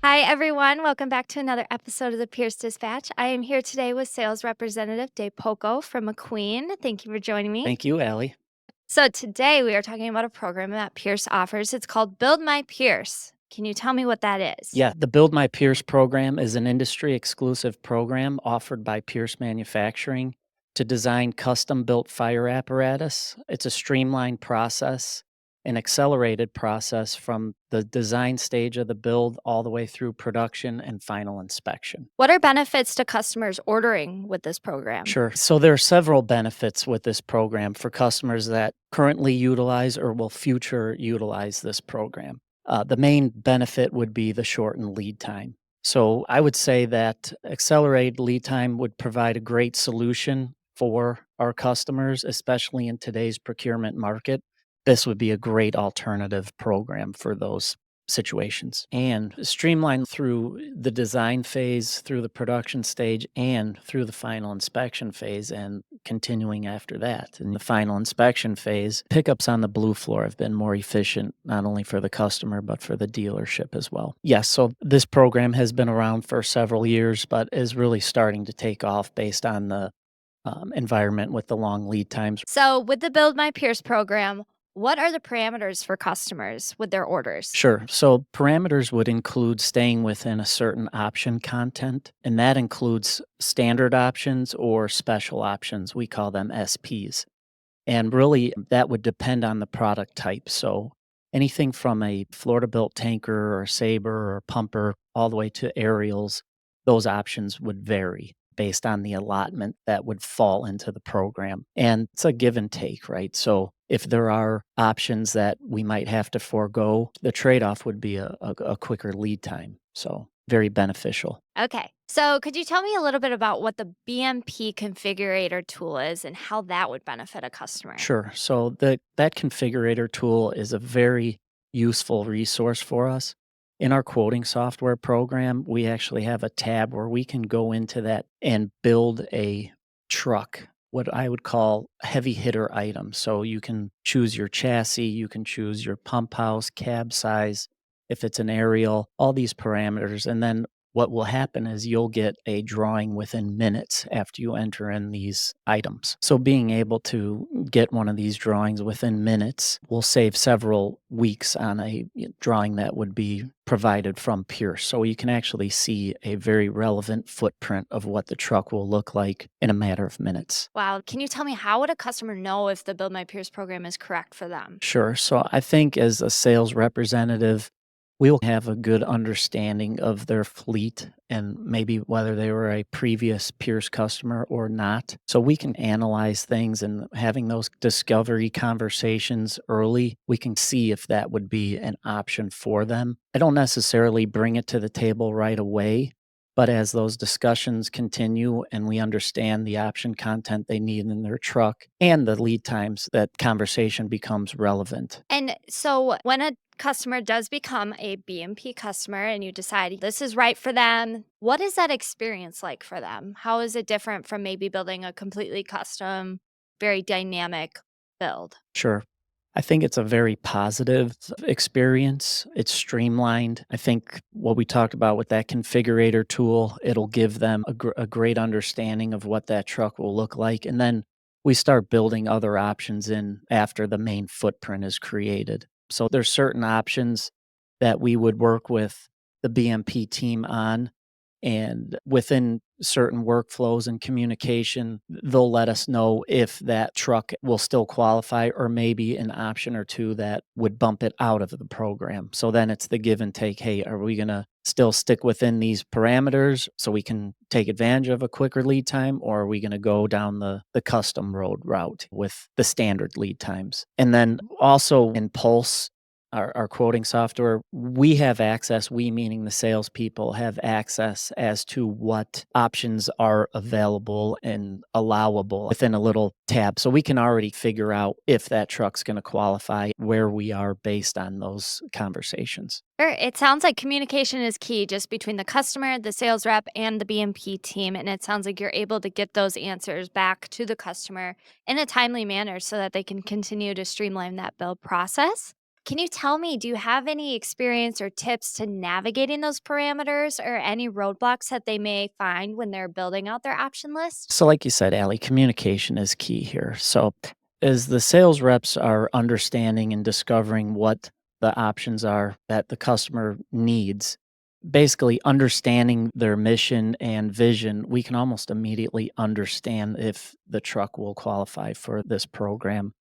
Hi, everyone. Welcome back to another episode of the Pierce Dispatch. I am here today with Sales Representative Dave Polkow from MacQueen. Thank you for joining me. Thank you, Alie. So, today we are talking about a program that Pierce offers. It's called Build My Pierce. Can you tell me what that is? Yeah, the Build My Pierce program is an industry exclusive program offered by Pierce Manufacturing to design custom built fire apparatus. It's a streamlined process, an accelerated process from the design stage of the build all the way through production and final inspection. What are benefits to customers ordering with this program? Sure. So there are several benefits with this program for customers that currently utilize or will future utilize this program. The main benefit would be the shortened lead time. So I would say that accelerated lead time would provide a great solution for our customers, especially in today's procurement market. This would be a great alternative program for those situations and streamline through the design phase, through the production stage, and through the final inspection phase, and continuing after that. In the final inspection phase, pickups on the blue floor have been more efficient, not only for the customer, but for the dealership as well. Yes, so this program has been around for several years, but is really starting to take off based on the environment with the long lead times. So, with the Build My Pierce program, what are the parameters for customers with their orders? Sure. So parameters would include staying within a certain option content, and that includes standard options or special options. We call them SPs. And really, that would depend on the product type. So anything from a Florida built tanker or saber or pumper all the way to aerials, those options would vary based on the allotment that would fall into the program. And it's a give and take, right? So if there are options that we might have to forego, the trade off would be a quicker lead time. So very beneficial. Okay. So, could you tell me a little bit about what the BMP Configurator Tool is and how that would benefit a customer? Sure. So that configurator tool is a very useful resource for us. In our quoting software program, we actually have a tab where we can go into that and build a truck, what I would call heavy hitter items. So you can choose your chassis, you can choose your pump house, cab size, if it's an aerial, all these parameters. And then what will happen is you'll get a drawing within minutes after you enter in these items. So being able to get one of these drawings within minutes will save several weeks on a drawing that would be provided from Pierce. So you can actually see a very relevant footprint of what the truck will look like in a matter of minutes. Wow. Can you tell me how would a customer know if the Build My Pierce program is correct for them? Sure. So I think as a sales representative, we'll have a good understanding of their fleet and maybe whether they were a previous Pierce customer or not. So we can analyze things and having those discovery conversations early, we can see if that would be an option for them. I don't necessarily bring it to the table right away, but as those discussions continue and we understand the option content they need in their truck and the lead times, that conversation becomes relevant. And so, when a customer does become a BMP customer and you decide this is right for them, what is that experience like for them? How is it different from maybe building a completely custom, very dynamic build? Sure. I think it's a very positive experience. It's streamlined. I think what we talked about with that configurator tool, it'll give them a great understanding of what that truck will look like. And then we start building other options in after the main footprint is created. So there's certain options that we would work with the BMP team on. And within certain workflows and communication, they'll let us know if that truck will still qualify or maybe an option or two that would bump it out of the program. So then it's the give and take. Hey, are we going to still stick within these parameters so we can take advantage of a quicker lead time, or are we going to go down the custom road route with the standard lead times? And then also in Pulse, our quoting software, we have access, we meaning the salespeople have access as to what options are available and allowable within a little tab. So we can already figure out if that truck's going to qualify, where we are based on those conversations. Sure. It sounds like communication is key just between the customer, the sales rep, and the BMP team. And it sounds like you're able to get those answers back to the customer in a timely manner so that they can continue to streamline that build process. Can you tell me, do you have any experience or tips to navigating those parameters or any roadblocks that they may find when they're building out their option list? So, like you said, Allie, communication is key here. So, as the sales reps are understanding and discovering what the options are that the customer needs, basically understanding their mission and vision, we can almost immediately understand if the truck will qualify for this program.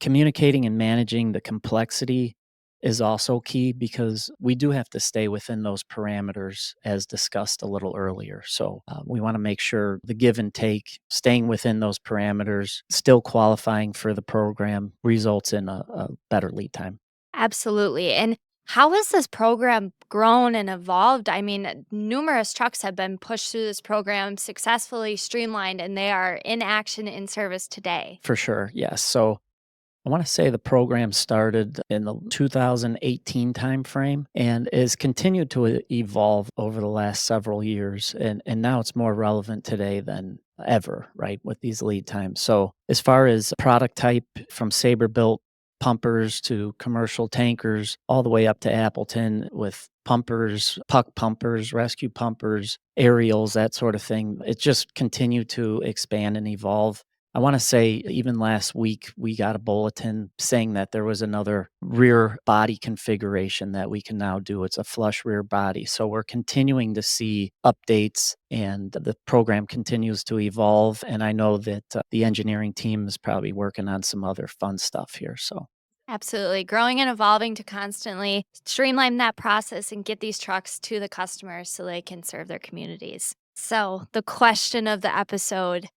Communicating and managing the complexity is also key because we do have to stay within those parameters as discussed a little earlier. So we want to make sure the give and take, staying within those parameters, still qualifying for the program results in a better lead time. Absolutely. And how has this program grown and evolved? I mean, numerous trucks have been pushed through this program successfully streamlined, and they are in action in service today. For sure, yes. So I want to say the program started in the 2018 timeframe and has continued to evolve over the last several years. And now it's more relevant today than ever, right, with these lead times. So, as far as product type, from Sabre built pumpers to commercial tankers, all the way up to Appleton with pumpers, puck pumpers, rescue pumpers, aerials, that sort of thing, it just continued to expand and evolve. I want to say even last week we got a bulletin saying that there was another rear body configuration that we can now do. It's a flush rear body. So we're continuing to see updates and the program continues to evolve. And I know that the engineering team is probably working on some other fun stuff here. So Absolutely. Growing and evolving to constantly streamline that process and get these trucks to the customers so they can serve their communities. So, the question of the episode,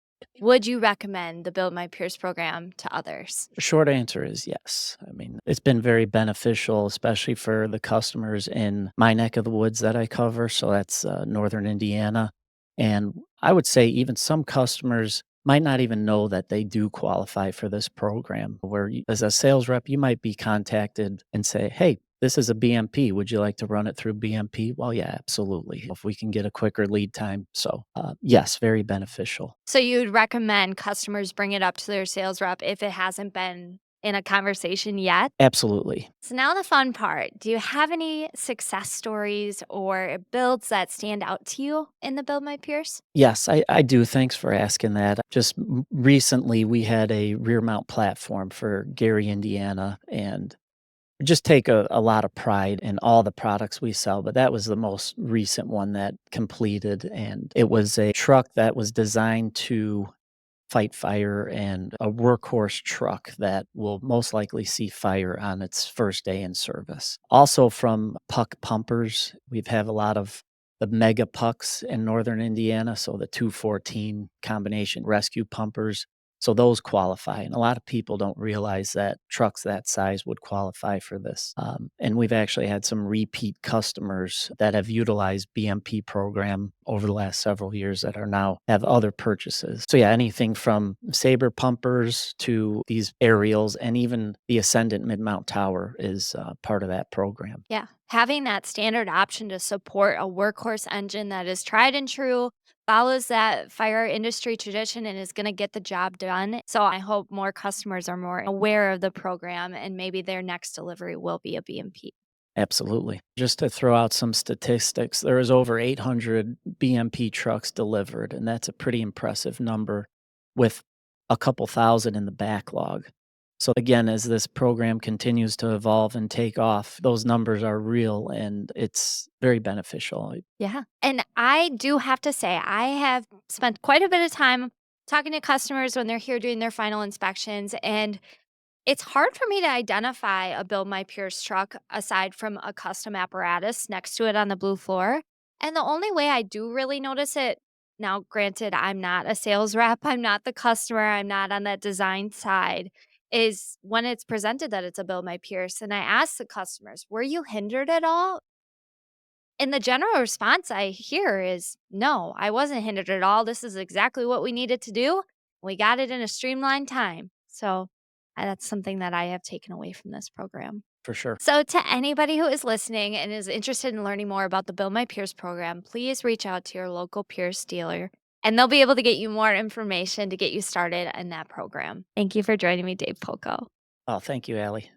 would you recommend the Build My Peers program to others? the short answer is yes. I mean, it's been very beneficial, especially for the customers in my neck of the woods that I cover. So that's northern Indiana. And I would say even some customers might not even know that they do qualify for this program. As a sales rep, you might be contacted and say, hey, this is a BMP. Would you like to run it through BMP? Well, yeah, absolutely. If we can get a quicker lead time. So, yes, very beneficial. So, you'd recommend customers bring it up to their sales rep if it hasn't been in a conversation yet? Absolutely. So, now the fun part. Do you have any success stories or builds that stand out to you in the Build My Peers? Yes, I do. Thanks for asking that. Just recently, we had a rear mount platform for Gary, Indiana, and just take a lot of pride in all the products we sell. But that was the most recent one that completed. And it was a truck that was designed to fight fire and a workhorse truck that will most likely see fire on its first day in service. Also from puck pumpers, we've have a lot of the mega pucks in northern Indiana, so the 214 combination rescue pumpers. So those qualify, and a lot of people don't realize that trucks that size would qualify for this. And we've actually had some repeat customers that have utilized BMP program over the last several years that are now have other purchases. So yeah, anything from Sabre pumpers to these aerials, and even the Ascendant mid mount tower is part of that program. Yeah. Having that standard option to support a workhorse engine that is tried and true, follows that fire industry tradition, and is going to get the job done. So I hope more customers are more aware of the program and maybe their next delivery will be a BMP. Absolutely. Just to throw out some statistics, there is over 800 BMP trucks delivered, and that's a pretty impressive number with a couple thousand in the backlog. So, again, as this program continues to evolve and take off, those numbers are real and it's very beneficial. Yeah. And I do have to say, I have spent quite a bit of time talking to customers when they're here doing their final inspections. And it's hard for me to identify a Build My Peers truck aside from a custom apparatus next to it on the blue floor. And the only way I do really notice it now, granted, I'm not a sales rep, I'm not the customer, I'm not on that design side, is when it's presented that it's a Build My Peers. And I ask the customers, were you hindered at all? And the general response I hear is, no, I wasn't hindered at all. This is exactly what we needed to do. We got it in a streamlined time. So that's something that I have taken away from this program. For sure. So, to anybody who is listening and is interested in learning more about the Build My Peers program, please reach out to your local Peers dealer and they'll be able to get you more information to get you started in that program. Thank you for joining me, Dave Polkow. Oh, thank you, Allie.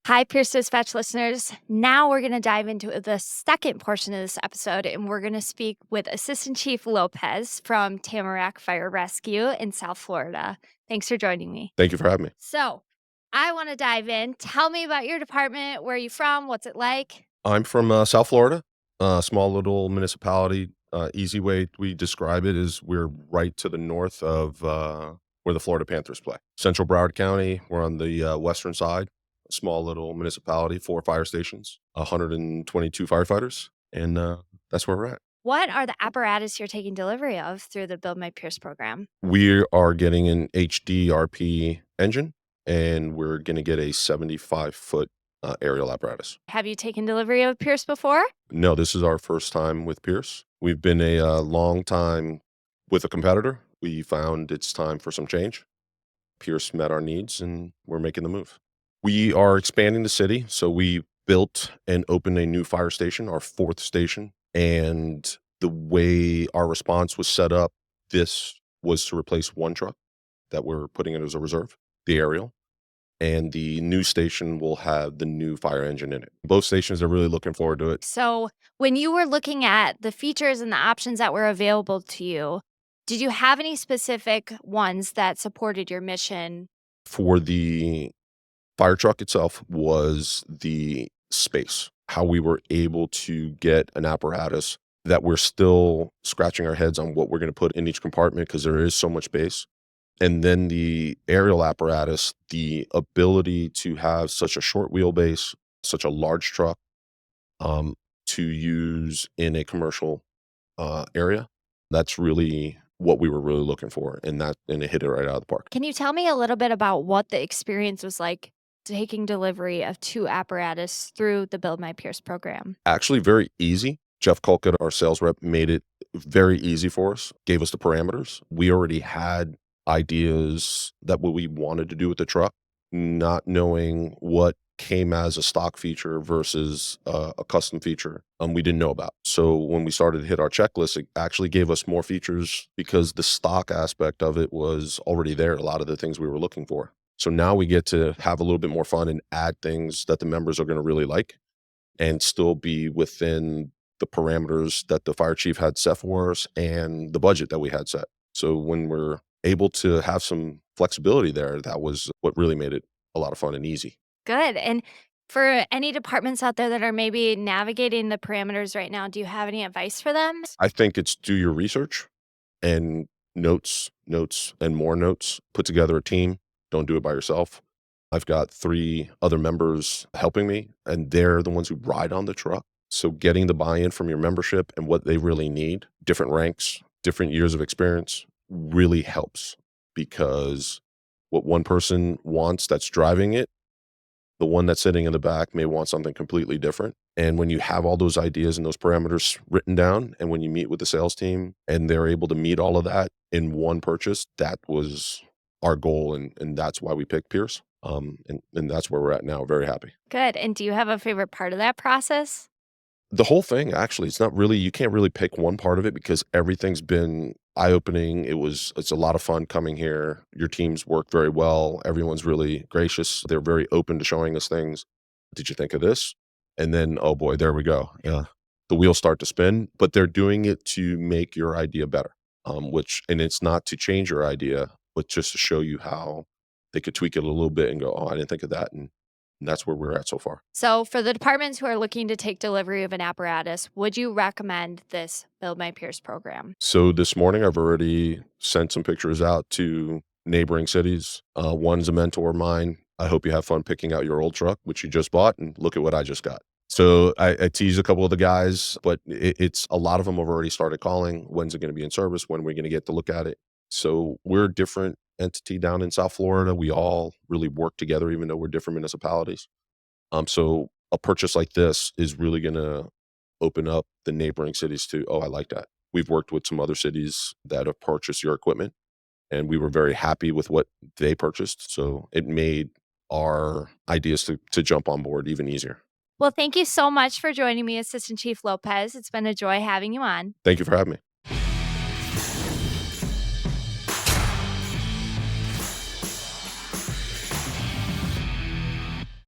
Hi, Pierce Dispatch listeners. Now we're going to dive into the second portion of this episode, and we're going to speak with Assistant Chief Lopez from Tamarac Fire Rescue in South Florida. Thanks for joining me. Thank you for having me. So, I want to dive in. Tell me about your department. Where are you from? What's it like? I'm from South Florida, small little municipality. Easy way we describe it is we're right to the north of where the Florida Panthers play. Central Broward County, we're on the western side, a small little municipality, 4 fire stations, 122 firefighters, and that's where we're at. What are the apparatus you're taking delivery of through the Build My Pierce program? We are getting an HDRP engine, and we're going to get a 75-foot aerial apparatus. Have you taken delivery of Pierce before? No, this is our first time with Pierce. We've been a long time with a competitor. We found it's time for some change. Pierce met our needs, and we're making the move. We are expanding the city, so we built and opened a new fire station, our 4th station, and the way our response was set up, this was to replace one truck that we're putting in as a reserve, the aerial. And the new station will have the new fire engine in it. Both stations are really looking forward to it. So, when you were looking at the features and the options that were available to you, did you have any specific ones that supported your mission? For the fire truck itself was the space, how we were able to get an apparatus that we're still scratching our heads on what we're going to put in each compartment because there is so much space. And then the aerial apparatus, the ability to have such a short wheelbase, such a large truck to use in a commercial area. That's really what we were really looking for. And it hit it right out of the park. Can you tell me a little bit about what the experience was like taking delivery of 2 apparatus through the Build My Pierce program? Actually, very easy. Jeff Polkow, our sales rep, made it very easy for us, gave us the parameters. We already had ideas that what we wanted to do with the truck, not knowing what came as a stock feature versus a custom feature we didn't know about. So when we started to hit our checklist, it actually gave us more features because the stock aspect of it was already there, a lot of the things we were looking for. So now we get to have a little bit more fun and add things that the members are going to really like and still be within the parameters that the fire chief had set for us and the budget that we had set. So when we're able to have some flexibility there, that was what really made it a lot of fun and easy. Good. And for any departments out there that are maybe navigating the parameters right now, do you have any advice for them? I think it's do your research and notes, and more notes. Put together a team. Don't do it by yourself. I've got 3 other members helping me, and they're the ones who ride on the truck. So getting the buy-in from your membership and what they really need, different ranks, different years of experience, really helps because what one person wants that's driving it, the one that's sitting in the back may want something completely different. And when you have all those ideas and those parameters written down, and when you meet with the sales team and they're able to meet all of that in one purchase, that was our goal. And that's why we picked Pierce. And that's where we're at now. Very happy. Good. And do you have a favorite part of that process? The whole thing, actually, it's not really, you can't really pick one part of it because everything's been eye-opening. It's a lot of fun coming here. Your teams work very well. Everyone's really gracious. They're very open to showing us things. Did you think of this? And then, oh boy, there we go. Yeah. The wheels start to spin, but they're doing it to make your idea better. And it's not to change your idea, but just to show you how they could tweak it a little bit and go, oh, I didn't think of that. And that's where we're at so far. So, for the departments who are looking to take delivery of an apparatus, would you recommend this Build My Pierce program? So this morning, I've already sent some pictures out to neighboring cities. One's a mentor of mine. I hope you have fun picking out your old truck, which you just bought, and look at what I just got. So I tease a couple of the guys, but it's a lot of them have already started calling. When's it going to be in service? When are we going to get to look at it? So we're a different entity down in South Florida. We all really work together, even though we're different municipalities. So a purchase like this is really going to open up the neighboring cities to, oh, I like that. We've worked with some other cities that have purchased your equipment, and we were very happy with what they purchased. So it made our ideas to jump on board even easier. Well, thank you so much for joining me, Assistant Chief Lopez. It's been a joy having you on. Thank you for having me.